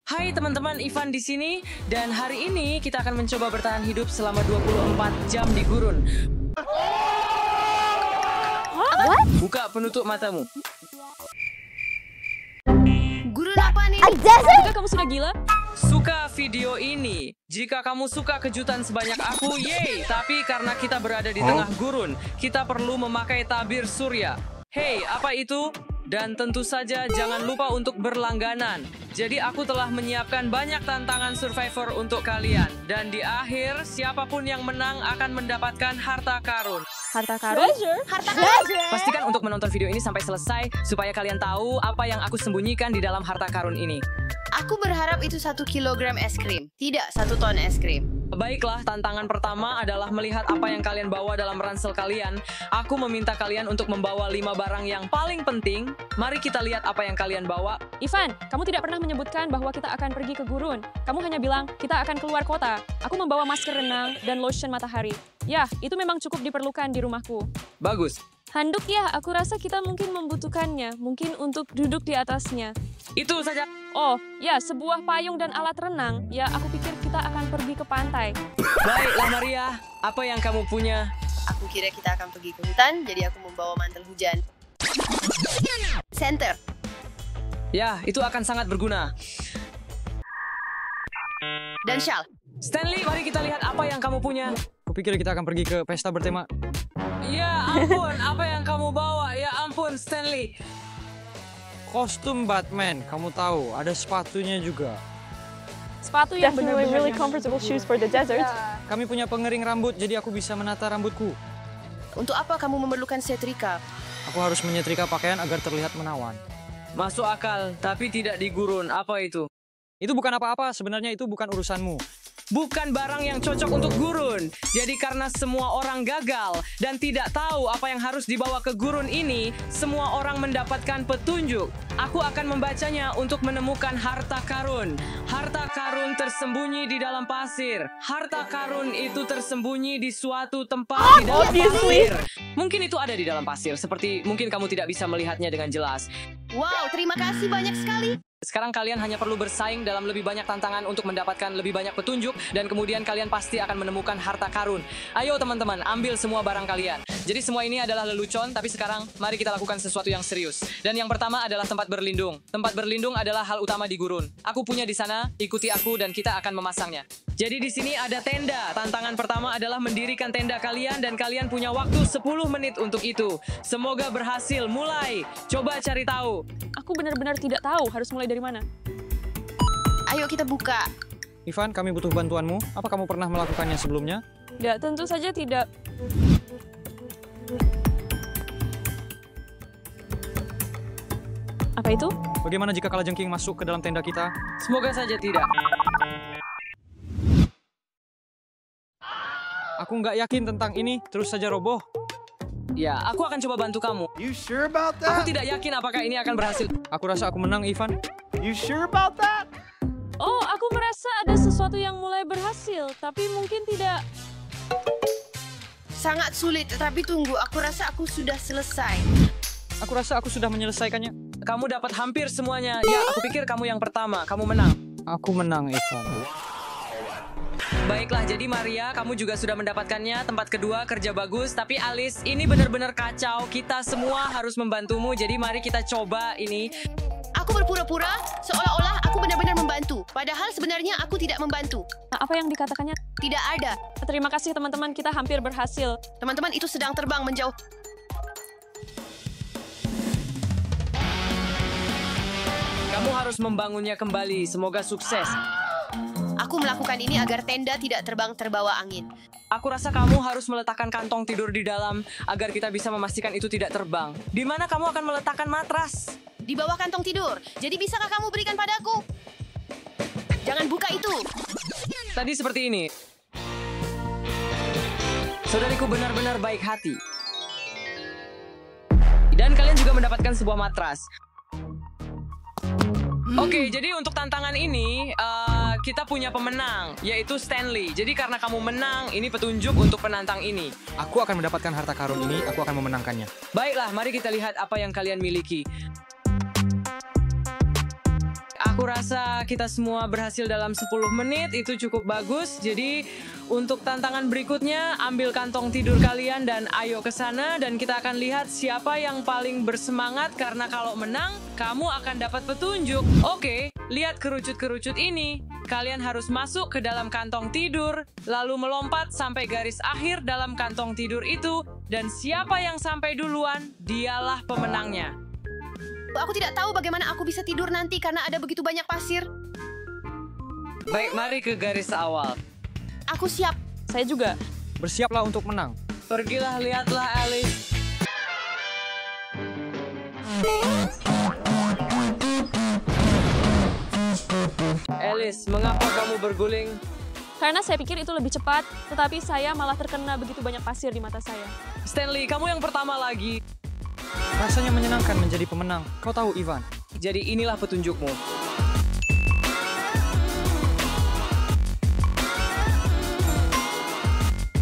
Hai teman-teman, Ivan di sini dan hari ini kita akan mencoba bertahan hidup selama 24 jam di gurun. What? Buka penutup matamu. Gurun apa nih? Apakah kamu sudah gila? Suka video ini? Jika kamu suka kejutan sebanyak aku, yeay! Tapi karena kita berada di tengah gurun, kita perlu memakai tabir surya. Hey, apa itu? Dan tentu saja jangan lupa untuk berlangganan. Jadi aku telah menyiapkan banyak tantangan Survivor untuk kalian. Dan di akhir, siapapun yang menang akan mendapatkan harta karun. Harta karun? Harta karun. Pastikan untuk menonton video ini sampai selesai supaya kalian tahu apa yang aku sembunyikan di dalam harta karun ini. Aku berharap itu 1 kilogram es krim, tidak 1 ton es krim. Baiklah, tantangan pertama adalah melihat apa yang kalian bawa dalam ransel kalian. Aku meminta kalian untuk membawa 5 barang yang paling penting. Mari kita lihat apa yang kalian bawa. Ivan, kamu tidak pernah menyebutkan bahwa kita akan pergi ke gurun. Kamu hanya bilang, kita akan keluar kota. Aku membawa masker renang dan lotion matahari. Ya, itu memang cukup diperlukan di rumahku. Bagus. Handuk ya, aku rasa kita mungkin membutuhkannya. Mungkin untuk duduk di atasnya. Itu saja. Oh, ya, sebuah payung dan alat renang. Ya, aku pikir kita akan pergi ke pantai. Baiklah Maria, apa yang kamu punya? Aku kira kita akan pergi ke hutan, jadi aku membawa mantel hujan. Center. Ya, itu akan sangat berguna. Dan shawl. Stanley, mari kita lihat apa yang kamu punya. Kupikir kita akan pergi ke pesta bertema. Ya ampun, apa yang kamu bawa? Ya ampun, Stanley. Kostum Batman, kamu tahu, ada sepatunya juga. Sepatu yang Definitely really comfortable shoes for the desert. Kami punya pengering rambut, jadi aku bisa menata rambutku. Untuk apa kamu memerlukan setrika? Aku harus menyetrika pakaian agar terlihat menawan. Masuk akal, tapi tidak di gurun. Apa itu? Itu bukan apa-apa, sebenarnya itu bukan urusanmu. Bukan barang yang cocok untuk gurun. Jadi karena semua orang gagal dan tidak tahu apa yang harus dibawa ke gurun ini, semua orang mendapatkan petunjuk. Aku akan membacanya untuk menemukan harta karun. Harta karun tersembunyi di dalam pasir. Harta karun itu tersembunyi di suatu tempat di dalam pasir. Mungkin itu ada di dalam pasir, seperti mungkin kamu tidak bisa melihatnya dengan jelas. Wow, terima kasih banyak sekali. Sekarang kalian hanya perlu bersaing dalam lebih banyak tantangan untuk mendapatkan lebih banyak petunjuk dan kemudian kalian pasti akan menemukan harta karun. Ayo teman-teman, ambil semua barang kalian. Jadi semua ini adalah lelucon, tapi sekarang mari kita lakukan sesuatu yang serius. Dan yang pertama adalah tempat berlindung. Tempat berlindung adalah hal utama di gurun. Aku punya di sana, ikuti aku dan kita akan memasangnya. Jadi di sini ada tenda. Tantangan pertama adalah mendirikan tenda kalian dan kalian punya waktu 10 menit untuk itu. Semoga berhasil. Mulai. Coba cari tahu. Aku benar-benar tidak tahu harus mulai dari mana. Ayo kita buka. Ivan, kami butuh bantuanmu. Apa kamu pernah melakukannya sebelumnya? Ya, tentu saja tidak. Apa itu? Bagaimana jika kalajengking masuk ke dalam tenda kita? Semoga saja tidak. Aku nggak yakin tentang ini, terus saja roboh. Ya, aku akan coba bantu kamu. You sure about Aku that? tidak yakin apakah ini akan berhasil. Aku rasa aku menang, Ivan. You sure about that? Oh, aku merasa ada sesuatu yang mulai berhasil, tapi mungkin tidak. Sangat sulit, tetapi tunggu. Aku rasa aku sudah selesai. Aku rasa aku sudah menyelesaikannya. Kamu dapat hampir semuanya. Ya, aku pikir kamu yang pertama. Kamu menang. Aku menang, Ivan. Baiklah, jadi Maria, kamu juga sudah mendapatkannya. Tempat kedua, kerja bagus. Tapi Alice, ini benar-benar kacau. Kita semua harus membantumu. Jadi mari kita coba ini. Aku berpura-pura seolah-olah aku benar-benar membantu. Padahal sebenarnya aku tidak membantu. Nah, apa yang dikatakannya? Tidak ada. Terima kasih teman-teman, kita hampir berhasil. Teman-teman itu sedang terbang menjauh. Kamu harus membangunnya kembali. Semoga sukses. Aku melakukan ini agar tenda tidak terbang terbawa angin. Aku rasa kamu harus meletakkan kantong tidur di dalam agar kita bisa memastikan itu tidak terbang. Di mana kamu akan meletakkan matras? Di bawah kantong tidur. Jadi bisakah kamu berikan padaku? Jangan buka itu. Tadi seperti ini. Saudariku benar-benar baik hati. Dan kalian juga mendapatkan sebuah matras. Oke, jadi untuk tantangan ini, kita punya pemenang, yaitu Stanley. Jadi karena kamu menang, ini petunjuk untuk penantang ini. Aku akan mendapatkan harta karun ini, aku akan memenangkannya. Baiklah, mari kita lihat apa yang kalian miliki. Aku rasa kita semua berhasil dalam 10 menit, itu cukup bagus. Jadi untuk tantangan berikutnya, ambil kantong tidur kalian dan ayo ke sana. Dan kita akan lihat siapa yang paling bersemangat karena kalau menang, kamu akan dapat petunjuk. Oke, lihat kerucut-kerucut ini. Kalian harus masuk ke dalam kantong tidur, lalu melompat sampai garis akhir dalam kantong tidur itu. Dan siapa yang sampai duluan, dialah pemenangnya. Aku tidak tahu bagaimana aku bisa tidur nanti karena ada begitu banyak pasir. Baik, mari ke garis awal. Aku siap. Saya juga. Bersiaplah untuk menang. Pergilah, lihatlah Alice. Alice, mengapa kamu berguling? Karena saya pikir itu lebih cepat, tetapi saya malah terkena begitu banyak pasir di mata saya. Stanley, kamu yang pertama lagi. Rasanya menyenangkan menjadi pemenang. Kau tahu, Ivan. Jadi inilah petunjukmu.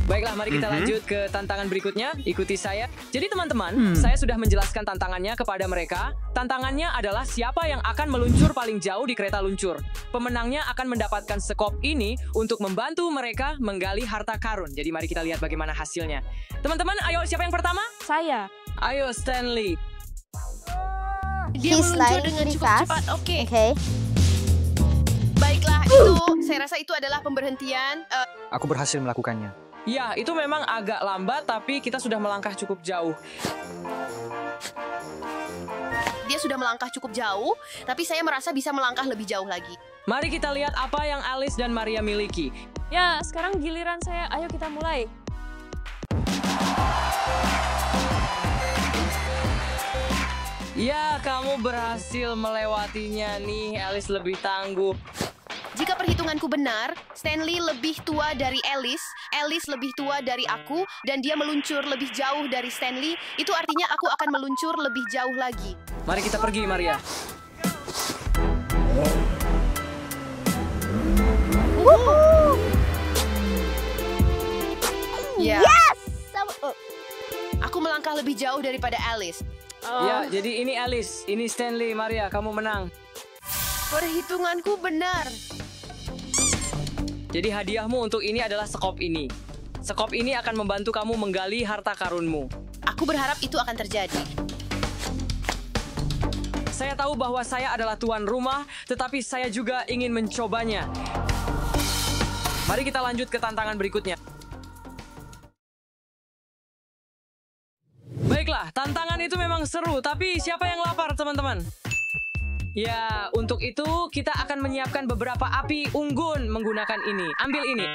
Baiklah, mari kita lanjut ke tantangan berikutnya. Ikuti saya. Jadi teman-teman, saya sudah menjelaskan tantangannya kepada mereka. Tantangannya adalah siapa yang akan meluncur paling jauh di kereta luncur. Pemenangnya akan mendapatkan sekop ini untuk membantu mereka menggali harta karun. Jadi mari kita lihat bagaimana hasilnya. Teman-teman, ayo siapa yang pertama? Saya. Ayo Stanley. Dia He's meluncur sliding dengan really cukup fast. cepat. Oke. Okay. Baiklah, itu saya rasa itu adalah pemberhentian. Aku berhasil melakukannya. Ya, itu memang agak lambat, tapi kita sudah melangkah cukup jauh. Dia sudah melangkah cukup jauh, tapi saya merasa bisa melangkah lebih jauh lagi. Mari kita lihat apa yang Alice dan Maria miliki. Ya, sekarang giliran saya. Ayo kita mulai. Ya, kamu berhasil melewatinya nih. Alice lebih tangguh. Jika perhitunganku benar, Stanley lebih tua dari Alice, Alice lebih tua dari aku, dan dia meluncur lebih jauh dari Stanley. Itu artinya aku akan meluncur lebih jauh lagi. Mari kita pergi, Maria. Ya, Yes! aku melangkah lebih jauh daripada Alice. Ya, jadi ini Alice, ini Stanley. Maria, kamu menang. Perhitunganku benar. Jadi hadiahmu untuk ini adalah sekop ini. Sekop ini akan membantu kamu menggali harta karunmu. Aku berharap itu akan terjadi. Saya tahu bahwa saya adalah tuan rumah, tetapi saya juga ingin mencobanya. Mari kita lanjut ke tantangan berikutnya. Baiklah, tantangan itu memang seru, tapi siapa yang lapar, teman-teman? Ya, untuk itu kita akan menyiapkan beberapa api unggun menggunakan ini. Ambil ini.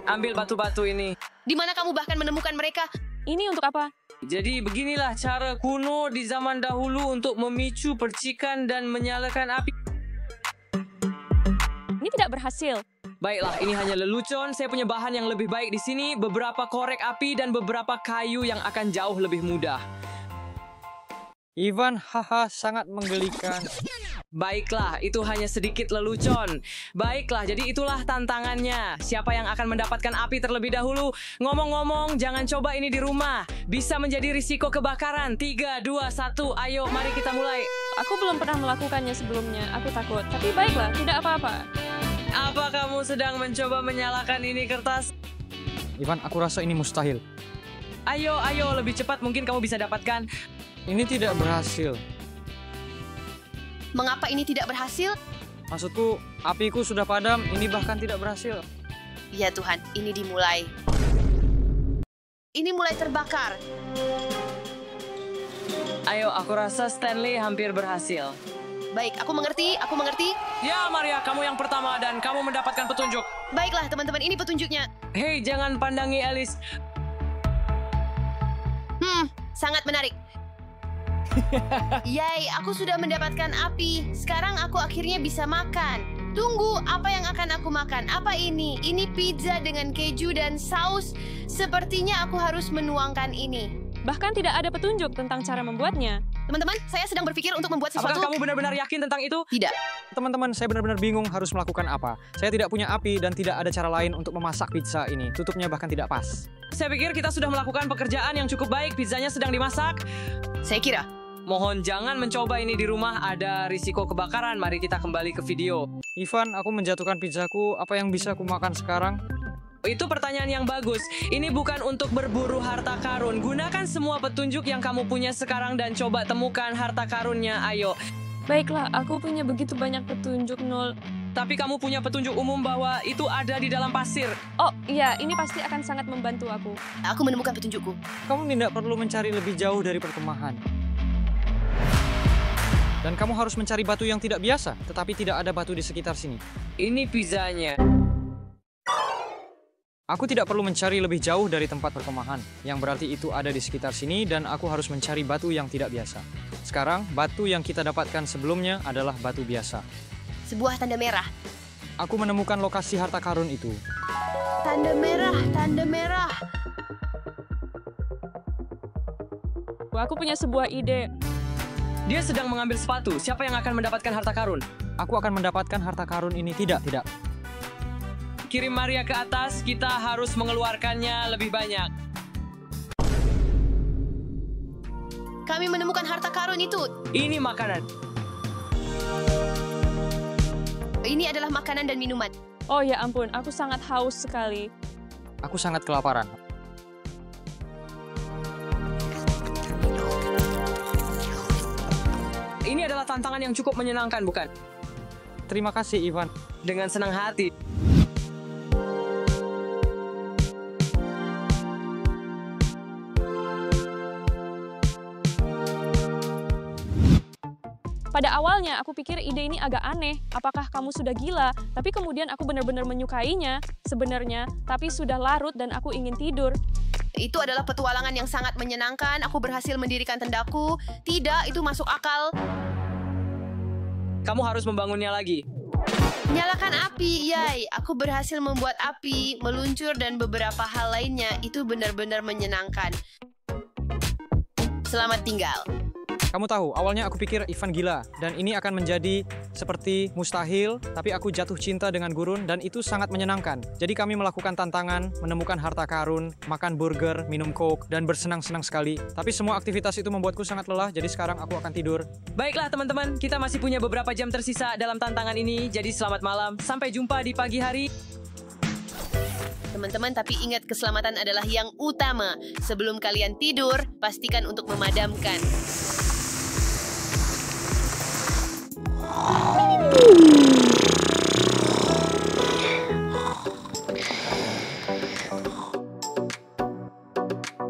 Ambil batu-batu ini. Di mana kamu bahkan menemukan mereka? Ini untuk apa? Jadi beginilah cara kuno di zaman dahulu untuk memicu percikan dan menyalakan api. Ini tidak berhasil. Baiklah, ini hanya lelucon. Saya punya bahan yang lebih baik di sini. Beberapa korek api dan beberapa kayu yang akan jauh lebih mudah. Ivan, haha, sangat menggelikan. Baiklah, itu hanya sedikit lelucon. Baiklah, jadi itulah tantangannya. Siapa yang akan mendapatkan api terlebih dahulu? Ngomong-ngomong, jangan coba ini di rumah. Bisa menjadi risiko kebakaran. 3, 2, 1, ayo mari kita mulai. Aku belum pernah melakukannya sebelumnya. Aku takut. Tapi baiklah, tidak apa-apa. Apa kamu sedang mencoba menyalakan ini kertas? Ivan, aku rasa ini mustahil. Ayo, lebih cepat mungkin kamu bisa dapatkan. Ini tidak berhasil. Mengapa ini tidak berhasil? Maksudku, apiku sudah padam, ini bahkan tidak berhasil. Ya Tuhan, ini dimulai. Ini mulai terbakar. Ayo, aku rasa Stanley hampir berhasil. Baik, aku mengerti, aku mengerti. Ya, Maria, kamu yang pertama dan kamu mendapatkan petunjuk. Baiklah, teman-teman, ini petunjuknya. Hei, jangan pandangi Alice. Sangat menarik. Yay, aku sudah mendapatkan api. Sekarang aku akhirnya bisa makan. Tunggu, apa yang akan aku makan? Apa ini? Ini pizza dengan keju dan saus. Sepertinya aku harus menuangkan ini. Bahkan tidak ada petunjuk tentang cara membuatnya. Teman-teman, saya sedang berpikir untuk membuat sesuatu. Apakah kamu benar-benar yakin tentang itu? Tidak. Teman-teman, saya benar-benar bingung harus melakukan apa. Saya tidak punya api dan tidak ada cara lain untuk memasak pizza ini. Tutupnya bahkan tidak pas. Saya pikir kita sudah melakukan pekerjaan yang cukup baik. Pizzanya sedang dimasak. Saya kira. Mohon jangan mencoba ini di rumah, ada risiko kebakaran. Mari kita kembali ke video. Ivan, aku menjatuhkan pizzaku. Apa yang bisa aku makan sekarang? Itu pertanyaan yang bagus. Ini bukan untuk berburu harta karun. Gunakan semua petunjuk yang kamu punya sekarang dan coba temukan harta karunnya. Ayo. Baiklah, aku punya begitu banyak petunjuk, Nol. Tapi kamu punya petunjuk umum bahwa itu ada di dalam pasir. Oh iya, ini pasti akan sangat membantu aku. Aku menemukan petunjukku. Kamu tidak perlu mencari lebih jauh dari perkemahan. Dan kamu harus mencari batu yang tidak biasa, tetapi tidak ada batu di sekitar sini. Ini pizzanya. Aku tidak perlu mencari lebih jauh dari tempat perkemahan, yang berarti itu ada di sekitar sini dan aku harus mencari batu yang tidak biasa. Sekarang, batu yang kita dapatkan sebelumnya adalah batu biasa. Sebuah tanda merah. Aku menemukan lokasi harta karun itu. Tanda merah, tanda merah. Aku punya sebuah ide. Dia sedang mengambil sepatu. Siapa yang akan mendapatkan harta karun? Aku akan mendapatkan harta karun ini. Tidak. Kirim Maria ke atas, kita harus mengeluarkannya lebih banyak. Kami menemukan harta karun itu. Ini makanan. Ini adalah makanan dan minuman. Oh ya ampun, aku sangat haus sekali. Aku sangat kelaparan. Ini adalah tantangan yang cukup menyenangkan, bukan? Terima kasih, Ivan. Dengan senang hati. Pada awalnya, aku pikir ide ini agak aneh. Apakah kamu sudah gila? Tapi kemudian aku benar-benar menyukainya sebenarnya. Tapi sudah larut dan aku ingin tidur. Itu adalah petualangan yang sangat menyenangkan. Aku berhasil mendirikan tendaku. Tidak, itu masuk akal. Kamu harus membangunnya lagi. Nyalakan api, yay. Aku berhasil membuat api, meluncur, dan beberapa hal lainnya. Itu benar-benar menyenangkan. Selamat tinggal. Kamu tahu, awalnya aku pikir Ivan gila, dan ini akan menjadi seperti mustahil, tapi aku jatuh cinta dengan gurun, dan itu sangat menyenangkan. Jadi kami melakukan tantangan, menemukan harta karun, makan burger, minum coke, dan bersenang-senang sekali. Tapi semua aktivitas itu membuatku sangat lelah, jadi sekarang aku akan tidur. Baiklah teman-teman, kita masih punya beberapa jam tersisa dalam tantangan ini, jadi selamat malam. Sampai jumpa di pagi hari. Teman-teman, tapi ingat keselamatan adalah yang utama. Sebelum kalian tidur, pastikan untuk memadamkan.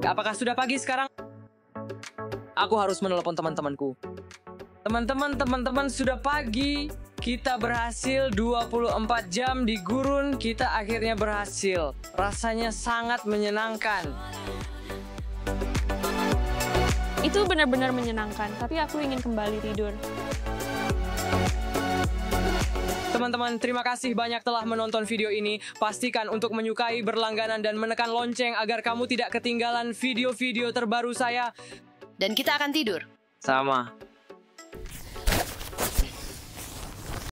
Apakah sudah pagi sekarang? Aku harus menelepon teman-temanku. Teman-teman, sudah pagi. Kita berhasil 24 jam di gurun, kita akhirnya berhasil. Rasanya sangat menyenangkan. Itu benar-benar menyenangkan, tapi aku ingin kembali tidur. Teman-teman, terima kasih banyak telah menonton video ini. Pastikan untuk menyukai, berlangganan, dan menekan lonceng agar kamu tidak ketinggalan video-video terbaru saya. Dan kita akan tidur. Sama.